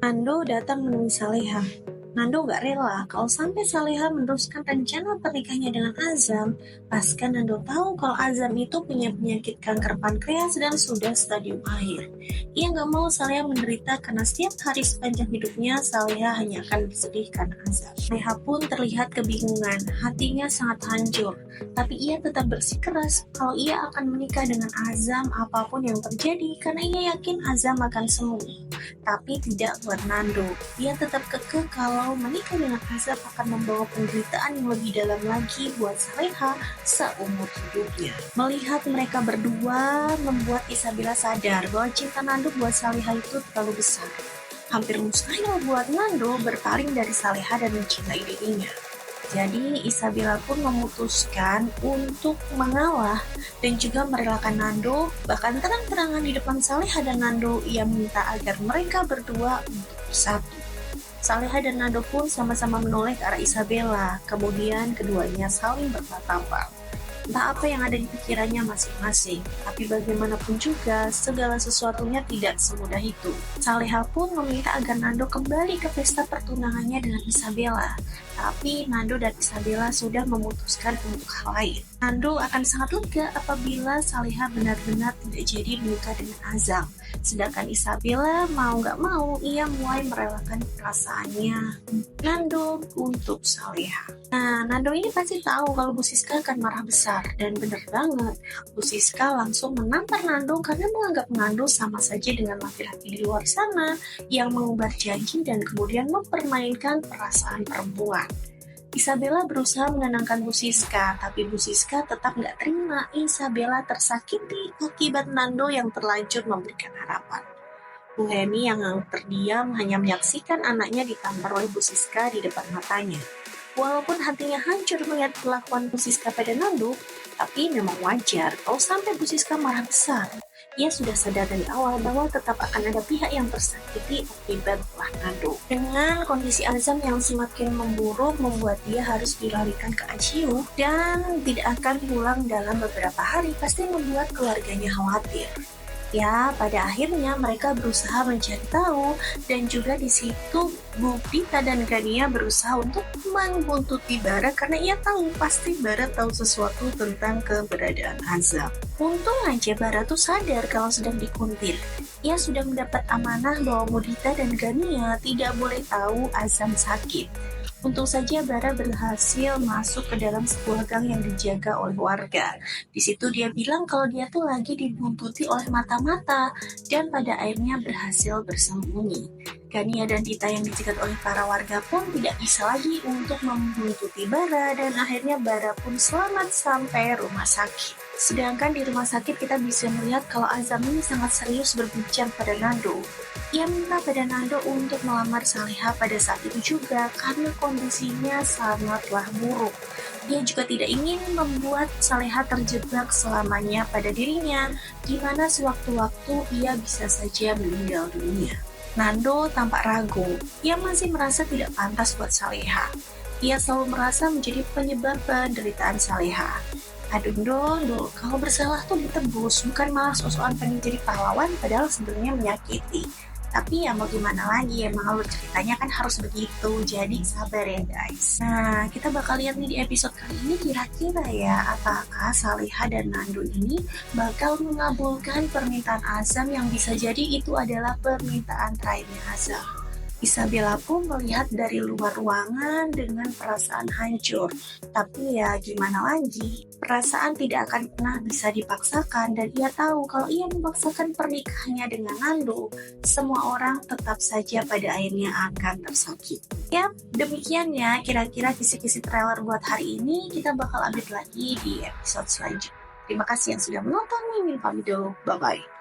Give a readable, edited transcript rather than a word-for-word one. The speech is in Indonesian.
Nando datang menemui Saleha. Nando gak rela kalau sampai Saleha meneruskan rencana pernikahannya dengan Azam, pasca Nando tahu kalau Azam itu punya penyakit kanker pankreas dan sudah stadium akhir. Ia gak mau Saleha menderita karena setiap hari sepanjang hidupnya Saleha hanya akan bersedih karena Azam. Saleha pun terlihat kebingungan, hatinya sangat hancur, tapi ia tetap bersikeras kalau ia akan menikah dengan Azam apapun yang terjadi karena ia yakin Azam akan sembuh. Tapi tidak buat Nando. Ia tetap kekeh kalau menikah dengan Azam akan membawa penderitaan yang lebih dalam lagi buat Saleha seumur hidupnya. Melihat mereka berdua membuat Isabella sadar bahwa cinta Nando buat Saleha itu terlalu besar. Hampir mustahil buat Nando berpaling dari Saleha dan mencintai dirinya. Jadi Isabella pun memutuskan untuk mengalah dan juga merelakan Nando. Bahkan terang-terangan di depan Saleha dan Nando, ia minta agar mereka berdua untuk bersatu. Saleha dan Nando pun sama-sama menoleh ke arah Isabella. Kemudian keduanya saling bertatapan. Entah apa yang ada di pikirannya masing-masing, tapi bagaimanapun juga segala sesuatunya tidak semudah itu. Saleha pun meminta agar Nando kembali ke pesta pertunangannya dengan Isabella, tapi Nando dan Isabella sudah memutuskan untuk hal lain. Nando akan sangat lega apabila Saleha benar-benar tidak jadi menikah dengan Azam, sedangkan Isabella mau gak mau ia mulai merelakan perasaannya Nando untuk Saleha. Nah, Nando ini pasti tahu kalau Bu Siska akan marah besar. Dan bener banget, Bu Siska langsung menampar Nando karena menganggap Nando sama saja dengan laki-laki di luar sana yang mengumbar janji dan kemudian mempermainkan perasaan perempuan. Isabella berusaha menenangkan Bu Siska, tapi Bu Siska tetap nggak terima Isabella tersakiti akibat Nando yang terlanjur memberikan harapan. Bu Heni yang terdiam hanya menyaksikan anaknya ditampar oleh Bu Siska di depan matanya. Walaupun hatinya hancur melihat perlakuan Bu Siska pada Nando, tapi memang wajar kalau sampai Bu Siska marah besar. Ia sudah sadar dari awal bahwa tetap akan ada pihak yang tersakiti akibat ulah Nando. Dengan kondisi Azam yang semakin memburuk membuat dia harus dilarikan ke ICU dan tidak akan pulang dalam beberapa hari, pasti membuat keluarganya khawatir. Ya, pada akhirnya mereka berusaha mencari tahu dan juga di situ Bu Pita dan Gania berusaha untuk membuntuti Bara karena ia tahu pasti Bara tahu sesuatu tentang keberadaan Azam. Untung aja Bara tuh sadar kalau sedang dikuntit. Ia sudah mendapat amanah bahwa Mudita dan Gania tidak boleh tahu Azam sakit. Untung saja Bara berhasil masuk ke dalam sebuah gang yang dijaga oleh warga. Di situ dia bilang kalau dia tuh lagi dibuntuti oleh mata-mata dan pada akhirnya berhasil bersembunyi. Gania dan Dita yang dicegat oleh para warga pun tidak bisa lagi untuk membuntuti Bara dan akhirnya Bara pun selamat sampai rumah sakit. Sedangkan di rumah sakit kita bisa melihat kalau Azam ini sangat serius berbicara pada Nando. Ia minta pada Nando untuk melamar Saleha pada saat itu juga karena kondisinya sangatlah buruk. Ia juga tidak ingin membuat Saleha terjebak selamanya pada dirinya, di mana sewaktu-waktu ia bisa saja meninggal dunia. Nando tampak ragu, ia masih merasa tidak pantas buat Saleha. Ia selalu merasa menjadi penyebab penderitaan Saleha. Aduh Dondo, kalau bersalah tuh ditebus, bukan malah sok-sokan pengen jadi pahlawan padahal sebenarnya menyakiti. Tapi ya mau gimana lagi, emang alur ceritanya kan harus begitu, jadi sabar ya guys. Nah, kita bakal lihat nih di episode kali ini kira-kira ya, apakah Saleha dan Nando ini bakal mengabulkan permintaan Azam yang bisa jadi itu adalah permintaan terakhirnya Azam. Isabella pun melihat dari luar ruangan dengan perasaan hancur. Tapi ya gimana lagi, perasaan tidak akan pernah bisa dipaksakan dan ia tahu kalau ia memaksakan pernikahannya dengan Nando, semua orang tetap saja pada akhirnya akan tersakiti. Ya, demikian ya kira-kira kisi-kisi trailer buat hari ini. Kita bakal update lagi di episode selanjutnya. Terima kasih yang sudah menonton. Mimin pamit dulu. Bye-bye.